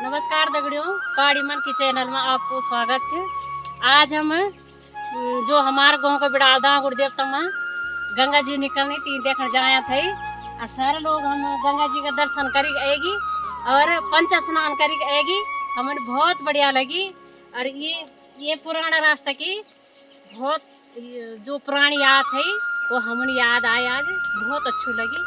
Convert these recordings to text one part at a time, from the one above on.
नमस्कार दगड़ियों, पहाड़ी मन की चैनल में आपको स्वागत है। आज हम जो हमारे गांव का बिड़ादा गुरुदेवता में गंगा जी निकलने तीन देखने जाया थे। सारे लोग हम गंगा जी का दर्शन करी आएगी और पंच स्नान करी आएगी। हमें बहुत बढ़िया लगी और ये पुराना रास्ता की बहुत जो पुरानी याद थी वो हमें याद आए। आज बहुत अच्छी लगी।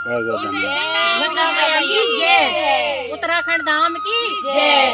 गंगा मैया की जय, उत्तराखंड धाम की जय।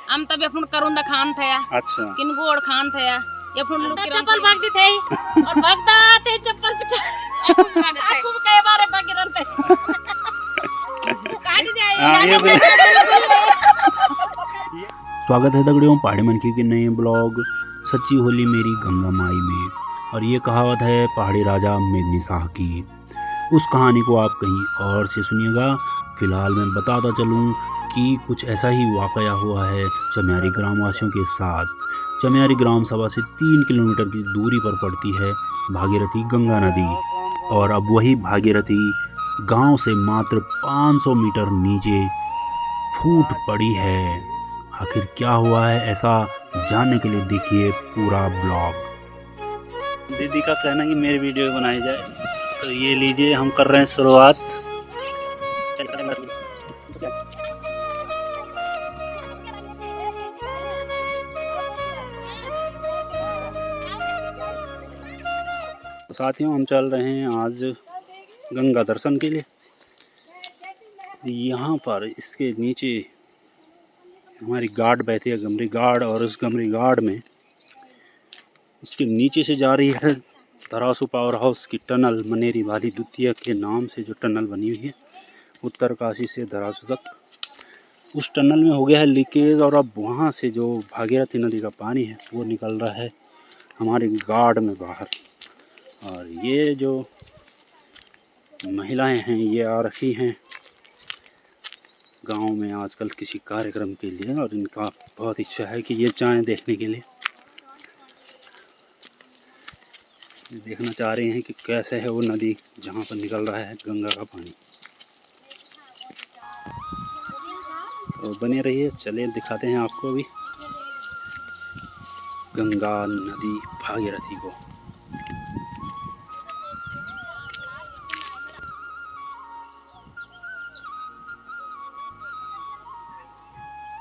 हम तब अपन करुंदा खान थे। अच्छा किन गोड़ खान थे ये अपन लोग की चप्पल भागती थे और भागता थे चप्पल पे आपको कई बार भाग रहे स्वागत है दगड़ियों पहाड़ी मनकी के नए ब्लॉग सच्ची होली मेरी गंगा माई में। और ये कहावत है पहाड़ी राजा मेघनी शाह की। उस कहानी को आप कहीं और से सुनिएगा। फिलहाल मैं बताता चलूँ कि कुछ ऐसा ही वाकया हुआ है चम्यारी ग्रामवासियों के साथ। चम्यारी ग्राम सभा से 3 किलोमीटर की दूरी पर पड़ती है भागीरथी गंगा नदी। और अब वही भागीरथी गांव से मात्र 500 मीटर नीचे फूट पड़ी है। आखिर क्या हुआ है ऐसा जानने के लिए देखिए पूरा ब्लॉग। दीदी का कहना है कि मेरी वीडियो बनाई जाए, तो ये लीजिए हम कर रहे हैं शुरुआत। साथियों हम चल रहे हैं आज गंगा दर्शन के लिए। यहाँ पर इसके नीचे हमारी गार्ड बैठी है, गमरी गार्ड, और उस गमरी गार्ड में उसके नीचे से जा रही है धरासू पावर हाउस की टनल। मनेरी वाली द्वितीय के नाम से जो टनल बनी हुई है उत्तरकाशी से धरासू तक, उस टनल में हो गया है लीकेज। और अब वहाँ से जो भागीरथी नदी का पानी है वो निकल रहा है हमारी गार्ड में बाहर। और ये जो महिलाएं हैं ये आ रखी हैं गांव में आजकल किसी कार्यक्रम के लिए, और इनका बहुत इच्छा है कि ये जाएं देखने के लिए। देखना चाह रहे हैं कि कैसे है वो नदी जहां पर निकल रहा है गंगा का पानी। तो बने रहिए, चलिए दिखाते हैं आपको भी गंगा नदी भागीरथी को।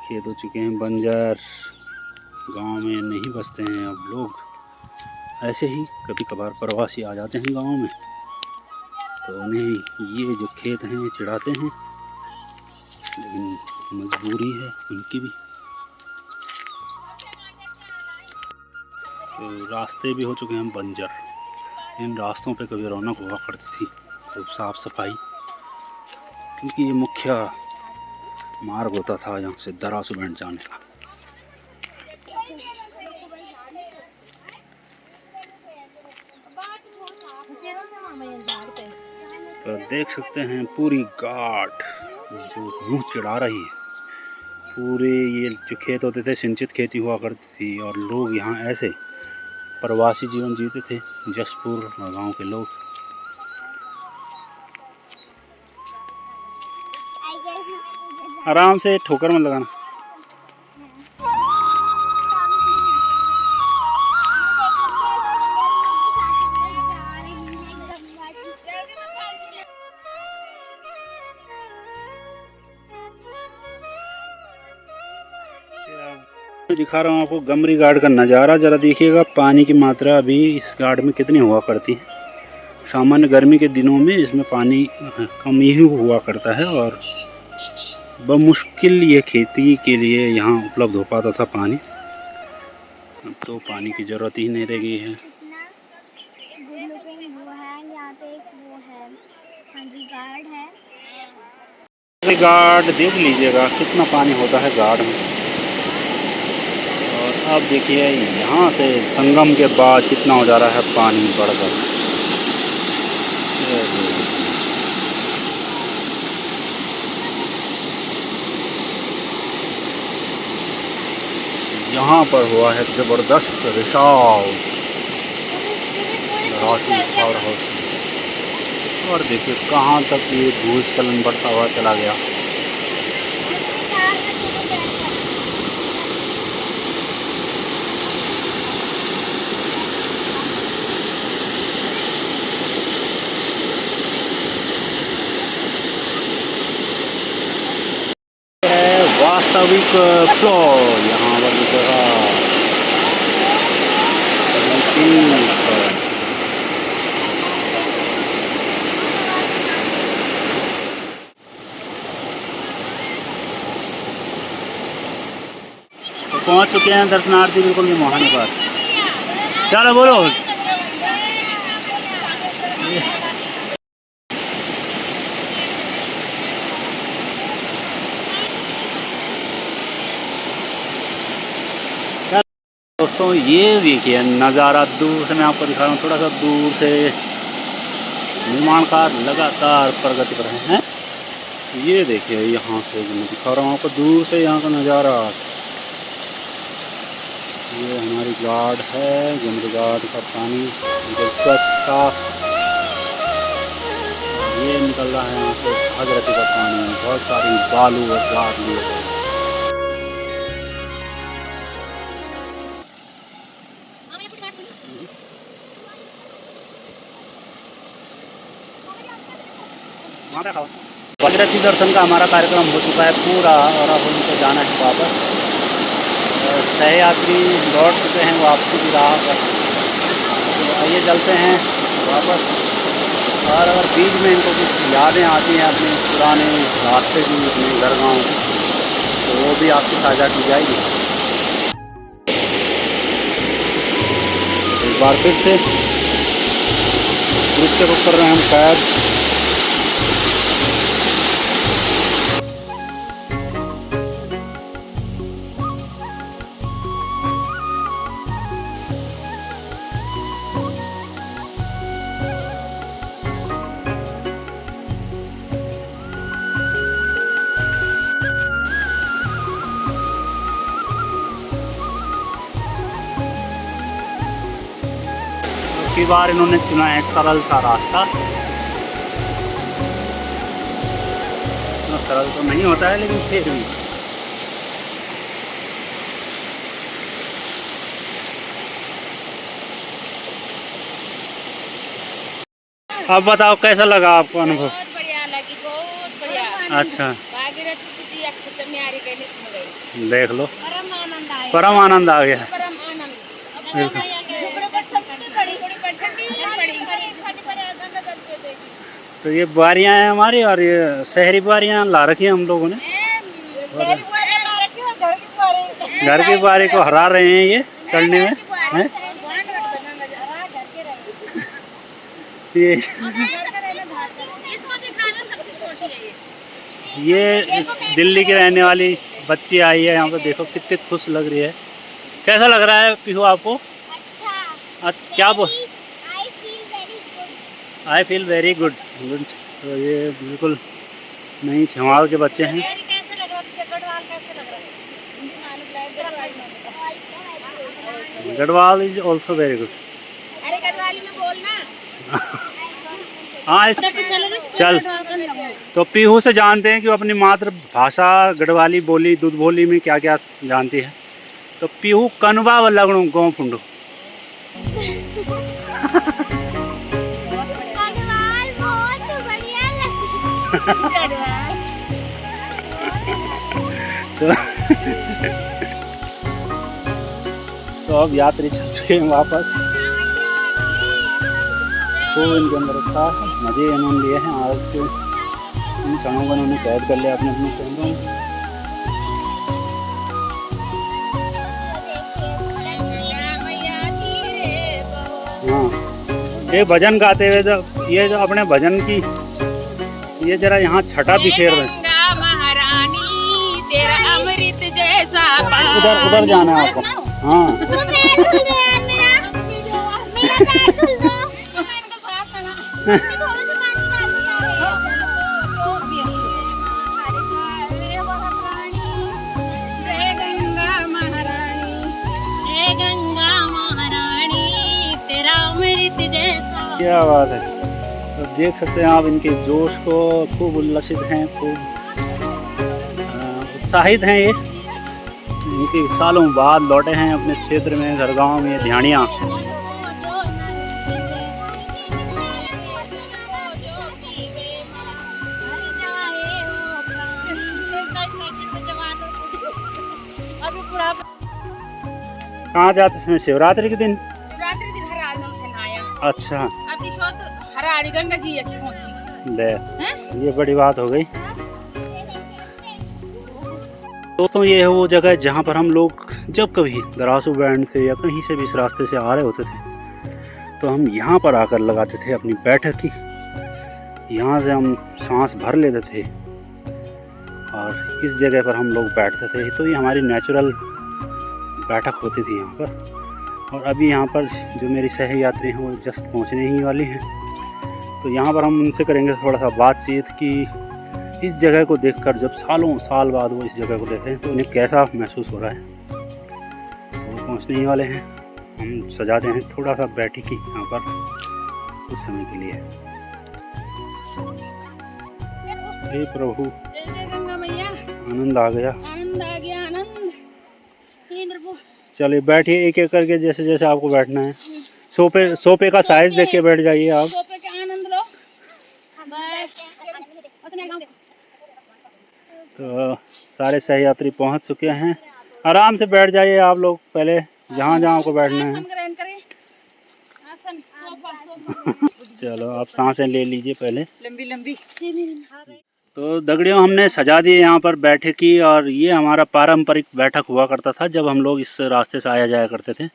खेत हो चुके हैं बंजर, गांव में नहीं बसते हैं अब लोग। ऐसे ही कभी कभार प्रवासी आ जाते हैं गांव में तो उन्हें ये जो खेत हैं चिढ़ाते हैं, लेकिन मजबूरी है उनकी भी। तो रास्ते भी हो चुके हैं बंजर। इन रास्तों पे कभी रौनक हुआ करती थी, तो साफ सफाई, क्योंकि ये मुख्य मार्ग होता था यहाँ से धरासू बैंड जाने का। तो देख सकते हैं पूरी गार्ड जो मुँह चिढ़ा रही है। पूरे ये जो खेत होते थे सिंचित खेती हुआ करती थी, और लोग यहाँ ऐसे प्रवासी जीवन जीते थे जसपुर गांव के लोग। आराम से, ठोकर मत लगाना। दिखा रहा हूँ आपको गमरी गार्ड का नज़ारा, ज़रा देखिएगा पानी की मात्रा अभी इस गार्ड में कितनी हुआ करती है। सामान्य गर्मी के दिनों में इसमें पानी कम ही हुआ करता है, और बमुश्किल ये खेती के लिए यहाँ उपलब्ध हो पाता था पानी। अब तो पानी की ज़रूरत ही नहीं रह गई है। गार्ड देख लीजिएगा कितना पानी होता है गार्ड में। और अब देखिए यहाँ से संगम के बाद कितना हो जा रहा है पानी बढ़कर। यहाँ पर हुआ है जबरदस्त रिसाव राशि पावर हाउस में। और देखिए कहाँ तक ये भूस्खलन बढ़ता हुआ चला गया। वास्तविक फ्लो यहाँ पर दिखेगा। तो पहुँच चुके हैं दर्शनार्थी बिल्कुल ये मोहाने पास। चलो बोलो। दोस्तों ये देखिए नज़ारा दूर से मैं आपको दिखा रहा हूँ, थोड़ा सा दूर से निर्माण कार्य लगातार प्रगति कर रहे हैं। ये देखिए यहाँ से मैं दिखा रहा हूँ आपको दूर से यहाँ का नज़ारा। ये हमारी घाट है, गंदगी घाट का पानी स्वच्छ साफ ये निकल रहा है यहाँ से भागीरथी का पानी। बहुत सारी बालू और घाट लिए हैं। भागीरथी दर्शन का हमारा कार्यक्रम हो चुका है पूरा और अब उनको जाना है वापस। सह यात्री लौट चुके हैं वापसी की राह पर। तो आइए चलते हैं वापस। और अगर बीच में इनको कुछ यादें आती हैं अपने पुराने रास्ते की, अपने घर गाँव की, तो वो भी आपसे साझा की जाएगी। एक बार फिर से दृश्य को कर रहे हैं हम कैद। की बार इन्होंने चुना है सरल सा रास्ता। सरल तो नहीं होता है लेकिन फिर भी अब बताओ कैसा लगा आपको अनुभव? बहुत बढ़िया लगी, बहुत बढ़िया। अच्छा भागीरथी जी एक कुछ म्यारी कहने सुन गई। देख लो परम आनंद आया। परम आनंद आ गया। परम आनंद। बिल्कुल। तो ये बारियां हैं हमारी और ये शहरी बारियां ला रखी हैं हम लोगों ने। घर की बारी को हरा रहे हैं ये चढ़ने में हैं? ये इसको दिखाना सबसे छोटी है ये दिल्ली की रहने वाली बच्ची आई है यहाँ पे। देखो कितनी खुश लग रही है। कैसा लग रहा है पीहू आपको? अच्छा क्या बोल? I feel very good. Good. तो ये बिल्कुल नई छमाल के बच्चे हैं। Garhwal is also very good. अरे गढ़वाली में बोलना। हाँ चल। तो पीहू से जानते हैं कि वो अपनी मातृभाषा गढ़वाली बोली दूध बोली में क्या क्या जानती है। तो पीहू कनवा व लगणू गाँव फुंडू। तो अब यात्री चल चुके हैं वापस। तो इनके अंदर था मजे इन्होंने लिए हैं। आज के इन क्षणों को इन्होंने कैद कर लिया अपने अपने कैमरों में। हाँ ये भजन गाते हुए जब ये जो अपने भजन की ये जरा यहाँ छठा बिखेर रहे हैं। महारानी तेरा अमृत जैसा उधर उधर जाना है आपको। हाँ क्या बात है। तो देख सकते हैं आप इनके जोश को, खूब उल्लसित हैं, खूब उत्साहित हैं ये। इनके सालों बाद लौटे हैं अपने क्षेत्र में, घर गांव में ध्यानिया। कहाँ जाते हैं शिवरात्रि के दिन? शिवरात्रि दिन हर आदमी से नहाया। अच्छा अभी तो हर आड़ी गंगा जी अच्छी पहुंची। ले, ये बड़ी बात हो गई। दोस्तों ये है वो जगह जहाँ पर हम लोग जब कभी दरासू बैंड से या कहीं से भी इस रास्ते से आ रहे होते थे तो हम यहाँ पर आकर लगाते थे अपनी बैठक की। यहाँ से हम सांस भर लेते थे और इस जगह पर हम लोग बैठते थे। तो ये हमारी नेचुरल बैठक होती थी यहाँ पर। और अभी यहाँ पर जो मेरी सह यात्री हैं वो जस्ट पहुँचने ही वाली हैं। तो यहाँ पर हम उनसे करेंगे थोड़ा सा बातचीत कि इस जगह को देखकर जब सालों साल बाद वो इस जगह को देखें तो उन्हें कैसा महसूस हो रहा है। तो वो पहुँचने ही वाले हैं। हम सजाते हैं थोड़ा सा बैठक की यहाँ पर कुछ समय के लिए। हे प्रभु, जय जय गंगा मैया, आनंद आ गया। आनंद आ गया, आनंद। हे प्रभु, चलिए बैठिए एक एक करके, जैसे जैसे आपको बैठना है। सोफे का साइज देख के बैठ जाइए आप। सोफे का आनंद लो बस। तो सारे सहयात्री पहुंच चुके हैं। आराम से बैठ जाइए आप लोग, पहले जहाँ जहाँ आपको बैठना है। आसन ग्रहण करें। आसन, सोफा। चलो आप सांसें ले लीजिए पहले। लंबी लंबी। तो दगड़ियों हमने सजा दिए यहाँ पर बैठक की। और ये हमारा पारंपरिक बैठक हुआ करता था जब हम लोग इस रास्ते से आया जाया करते थे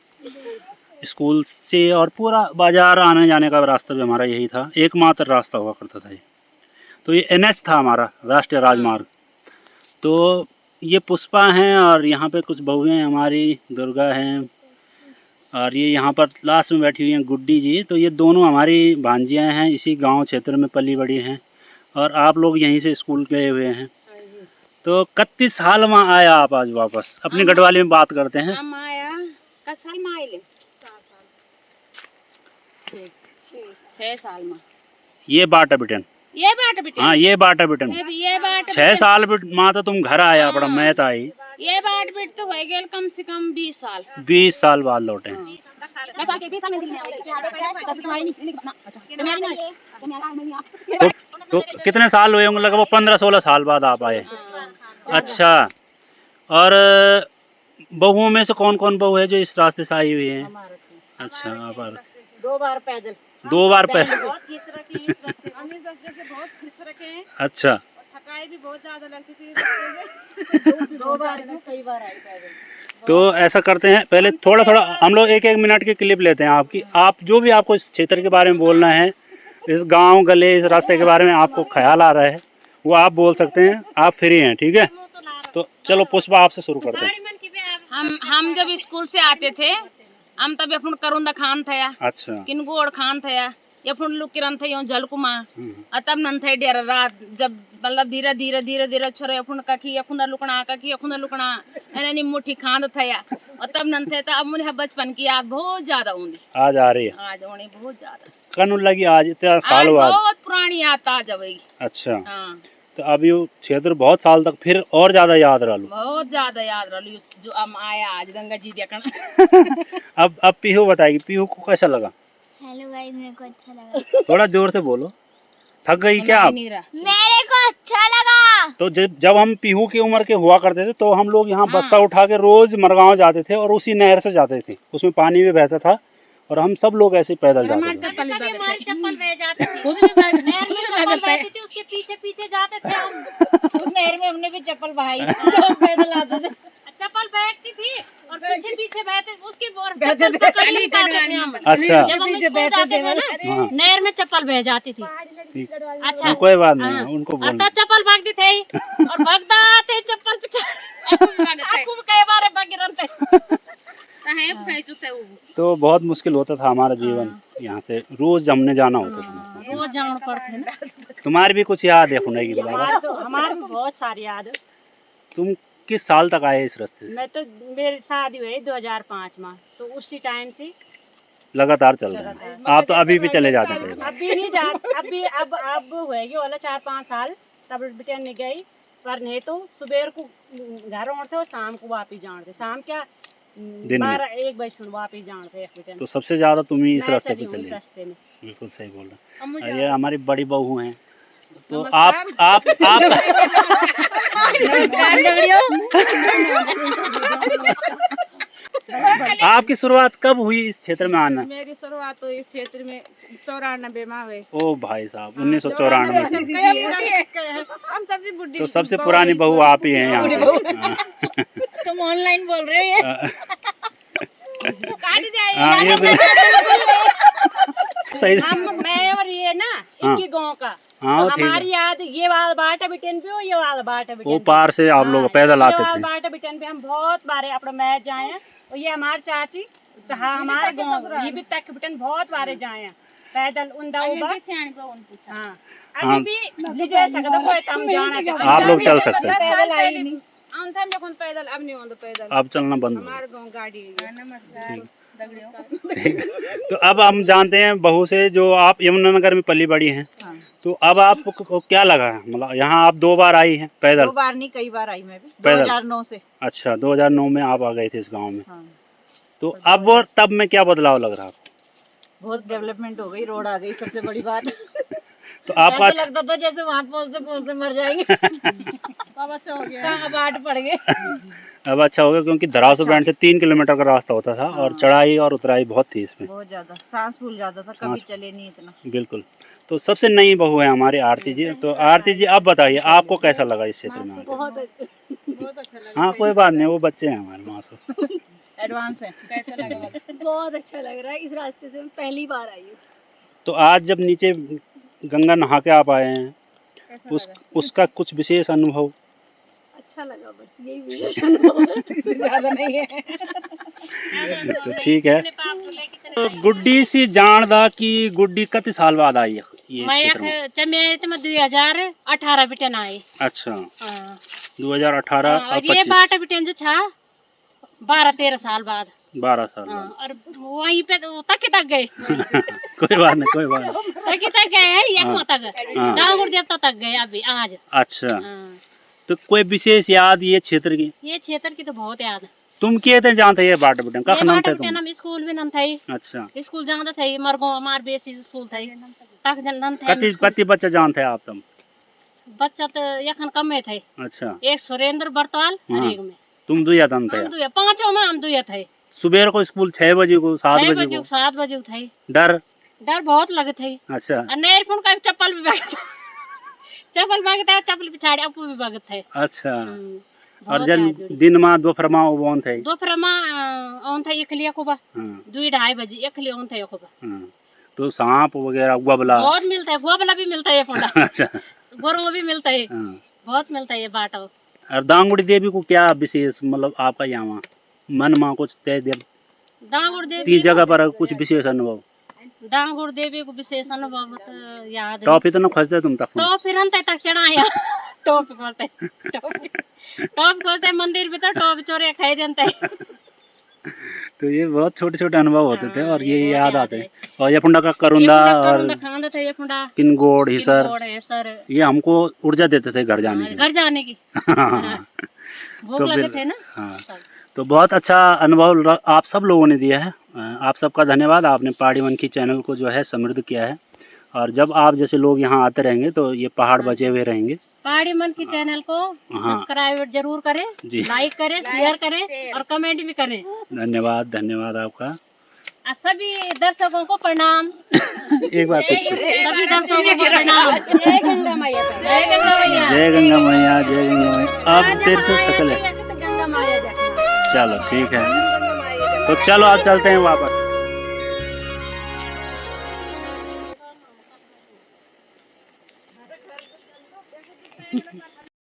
स्कूल से। और पूरा बाजार आने जाने का रास्ता भी हमारा यही था, एकमात्र रास्ता हुआ करता था ये। तो ये NH था हमारा, राष्ट्रीय राजमार्ग। तो ये पुष्पा हैं और यहाँ पे कुछ बहुएं हमारी, दुर्गा हैं, और ये यहाँ पर लास्ट में बैठी हुई हैं गुड्डी जी। तो ये दोनों हमारी भांजियाँ हैं, इसी गांव क्षेत्र में पली बड़ी हैं। और आप लोग यहीं से स्कूल गए हुए हैं। तो 31 साल में आया आप आज वापस? अपनी गढ़वाली में बात करते हैं। हम आया का साल में आए ले 6 साल में। ये बाटा बिटन, ये बाट बेटे। हाँ ये बाटा बिटन। ये बाट 6 साल माँ तो तुम घर आया पड़ा, मैं तो आई। ये बाट बेट तो हो गया कम से कम 20 साल। 20 साल बाद लौटे हैं। 10 साल के 20 साल में दिल्ली तो कितने साल हुए होंगे? लगभग 15-16 साल बाद आप आए। अच्छा, और बहुओं में से कौन कौन बहू है जो इस रास्ते से आई हुई है? अच्छा, आप 2 बार पैदल। 2 बार पैदल। बहुत खींच रखे हैं इस रास्ते से। इस रास्ते से बहुत खींच रखे हैं। अच्छा, थकाई भी बहुत ज्यादा लगती थी इस रास्ते से। 2 बार कई बार आई पैदल। तो ऐसा करते हैं, पहले थोड़ा थोड़ा हम लोग 1-1 मिनट की क्लिप लेते हैं आपकी। आप जो भी आपको इस क्षेत्र के बारे में बोलना है, इस गांव गले इस रास्ते के बारे में आपको ख्याल आ रहा है, वो आप बोल सकते हैं। आप फ्री हैं, ठीक है? तो चलो पुष्पा आपसे शुरू करते हैं। हम जब स्कूल से आते थे हम तब अपन करुंदा खान थे, अच्छा, किनगोड़ खान थे, अपन लोग किरण थे यूं जलकुमा। तब नन थे डेर रात जब मतलब धीरे धीरे धीरे धीरे छोरे अपन कखी अखुंदा लुकना एने मुट्ठी खांद थे। और तब नन थे तो अब मुझे बचपन की याद बहुत ज्यादा होंगी। आज आ रही है? आज होने बहुत ज्यादा कनु लगी आज इतना साल बाद। बहुत पुरानी याद ताजा हुई। अच्छा, हाँ, तो अब ये क्षेत्र बहुत साल तक फिर और ज्यादा याद रहा। बहुत ज्यादा याद रही जो हम आया आज गंगा जी देखना। अब पीहू बताएगी, पीहू को कैसा लगा? हेलो गाइस, मेरे को अच्छा लगा। थोड़ा जोर से बोलो। थक गई क्या आप? मेरे को अच्छा लगा। तो जब हम पीहू की उम्र के हुआ करते थे तो हम लोग यहाँ बस्ता उठा के रोज मरगांव जाते थे और उसी नहर से जाते थे। उसमें पानी भी बहता था और हम सब लोग ऐसे पैदल जाते थे। चप्पल बह जाते थे, उसके पीछे पीछे जाते थे हम। उस नहर में हमने भी चप्पल बहाई, पैदल आते थे। चप्पल बैठती थी और पीछे पीछे बहते, उसके अच्छा, जब हम स्कूल जाते थे ना, नहर में चप्पल बह जाती थी। अच्छा, कोई बात नहीं, उनको और तब चप्पल भागती थी और भागता थे चप्पल कई बार भागी तो बहुत मुश्किल होता था हमारा जीवन। यहाँ से रोज हमने जाना होता था। रोज जाना पड़ता है। तुम्हारी भी कुछ याद है होने की? हमारे तो बहुत सारी याद है। तुम किस साल तक आए इस रास्ते से? मैं तो मेरी शादी हुई 2005 में, तो उसी टाइम से लगातार चल रहा है। आप तो अभी भी चले जाते थे। अभी नहीं जा, अभी अब होएगी वाला 4-5 साल, तब बिटियन नहीं गई। पर नहीं तो सुबह को घर उठते और शाम को वापिस जानते, शाम क्या दिन में 12-1 बजे वापिस जानते बिटियन। तो सबसे ज्यादा तुम ही इस मैं रास्ते पे चली हूँ चले। रास्ते में। बिल्कुल सही बोल रहे अब हैं। मुझे ये हमारी बड़ी बहू हैं, तो नमस्कार। आप आपकी शुरुआत कब हुई इस क्षेत्र में आना? मेरी शुरुआत तो इस क्षेत्र में 94 में हुई। ओ भाई साहब, 1994 से। हम सबसे बुढ़ी तो सबसे पुरानी बहू आप ही हैं यहाँ पे। तुम ऑनलाइन बोल रहे हो ये? काट जाए। हाँ, ये भी सही। मैं और ये ना हाँ। एक ही गाँव का, हाँ तो ठीक हमारी है। याद ये वाला बाटा बिटियन पे हो, ये वाला बाटा वो बिटियन पे। पार से आप लोग पैदल आते ये वाला थे। बाटा बिटियन पे हम बहुत बारे अपना मैच जाए हैं। और ये हमारे चाची, तो हाँ हमारे गाँव ये भी तक बिटियन बहुत बारे जाए हैं पैदल उन हाँ हाँ। अभी भी ले जा सकते कोई तम जाना आप लोग चल सकते हैं। पैदल आई नहीं। पैदल अब नहीं होता पैदल। अब चलना बंद हो गया। हमारे गाँव गाड़ी है। नमस्कार। ठीक है। तो अब हम जानते हैं बहू से, जो आप यमुनानगर में पली बड़ी हैं, हाँ। तो अब आपको क्या लगा है? मतलब यहाँ आप 2 बार आई हैं पैदल? 2 बार नहीं, कई बार आई मैं भी, पैदल? 2009 से। अच्छा, 2009 में आप आ गए थे इस गांव में। हाँ। तो अब और तब में क्या बदलाव लग रहा आपको? बहुत डेवलपमेंट हो गई, रोड आ गई, सबसे बड़ी बात। तो आपका ऐसा लगता था जैसे वहाँ पहुँचते पहुँचते मर जाएंगे। अच्छा हो गया। कहाँ बाट पड़ गए। अब अच्छा हो गया, क्योंकि धरासू बैंड से 3 किलोमीटर का रास्ता होता था और हाँ। चढ़ाई और उतराई बहुत थी इसमें। बहुत ज्यादा सांस फूल जाता था, कभी चले नहीं इतना। बिल्कुल। तो सबसे नई बहू है हमारी आरती जी। तो आरती जी आप बताइए, आपको कैसा लगा इस क्षेत्र में आके? बहुत अच्छा लगा। हाँ कोई बात नहीं, वो बच्चे हैं हमारे वहाँ से। एडवांस है। कैसा लगा? बहुत अच्छा लग रहा है, इस रास्ते से मैं पहली बार आई हूँ। तो आज जब नीचे गंगा नहा के आप आए हैं, उसका कुछ विशेष अनुभव? अच्छा लगा, बस यही विशेष अनुभव है, इससे ज्यादा नहीं है। तो ठीक है। तो गुड्डी सी जानदा की गुड्डी कितने साल बाद आई है ये क्षेत्र में? मैं 2018 बिटियन आई। अच्छा, हाँ। 2018 और और ये 25, बाटा बिटियन जो था 12-13 साल बाद। 12 साल हाँ, बाद। और वहीं पे तो तक गए। कोई बात नहीं, कोई बात नहीं। तक गए हैं, ये हाँ। तक हाँ। दाऊद देवता तक गए अभी आज। अच्छा, हाँ। तो कोई विशेष याद ये क्षेत्र की? ये क्षेत्र की तो बहुत याद है। तुम किए थे जानते ये बाट बटन का ये नाम बाटा थे बिटियन तुम? हम स्कूल में नम थे, अच्छा, स्कूल जाते थे, मरगो हमार बेसी स्कूल थे, तक नम थे कति स्कूल। कति बच्चे जानते आप तुम? बच्चा तो यखन कम थे, अच्छा, एक सुरेंद्र बरतवाल और हाँ। एक में तुम दुया तन थे? हम दुया, पांचों में हम दुया थे। सुबह को स्कूल 6 बजे को 7 6 बजे बजे को? 7 बजे थे। डर? डर बहुत लगे थे। अच्छा, और नेर फोन का चप्पल भी भागता, चप्पल भागता, चप्पल पिछाड़ी अपू भी भागत है। अच्छा। और जन दिन में दोपहर में वो थे? दोपहर में ऑन था इखलिया को बा हाँ, 2-2:30 बजे इखली ऑन था को बा। हाँ। तो सांप वगैरह गुबला? बहुत मिलता है, गोबला भी मिलता है, फोड़ा अच्छा, गोरो भी मिलता है, हाँ। बहुत मिलता है ये बाटा। और दांगुड़ी देवी को क्या विशेष, मतलब आपका यहाँ मन में कुछ तय दे दांगुड़ देवी, 3 जगह पर कुछ विशेष अनुभव? दांगुड़ देवी को विशेष अनुभव तो याद टॉप इतना खोजते तुम तक? तो फिर हम तक चढ़ाया टॉप खोलते मंदिर भीतर टॉप चोरे खाई देते। तो ये बहुत छोटे छोटे अनुभव होते थे और ये बहुत याद याद आते है। हैं। और ये फुंडा का करुंदा और खांदा था, ये फुंडा किनगोड़ हिसर, है सर, ये हमको ऊर्जा देते थे घर जाने की। घर जाने की हाँ। भूख तो लगे फिर थे ना। हाँ, तो बहुत अच्छा अनुभव आप सब लोगों ने दिया है। आप सबका धन्यवाद। आपने पहाड़ी मनकी चैनल को जो है समृद्ध किया है, और जब आप जैसे लोग यहाँ आते रहेंगे तो ये पहाड़ बचे हुए रहेंगे। पहाड़ी मन की चैनल को हाँ। सब्सक्राइब जरूर करें, जी, लाइक करें, शेयर करें और कमेंट भी करें। धन्यवाद, धन्यवाद आपका। और सभी दर्शकों को प्रणाम। एक बार सभी दर्शकों को प्रणाम। जय गंगा मैया। जय गंगा मैया। जय गंगा मैया, जय गंगा मैया। अब तेरे को शकल है। गंगा मैया देखना। चलो ठीक है, तो चलो अब चलते हैं वापस।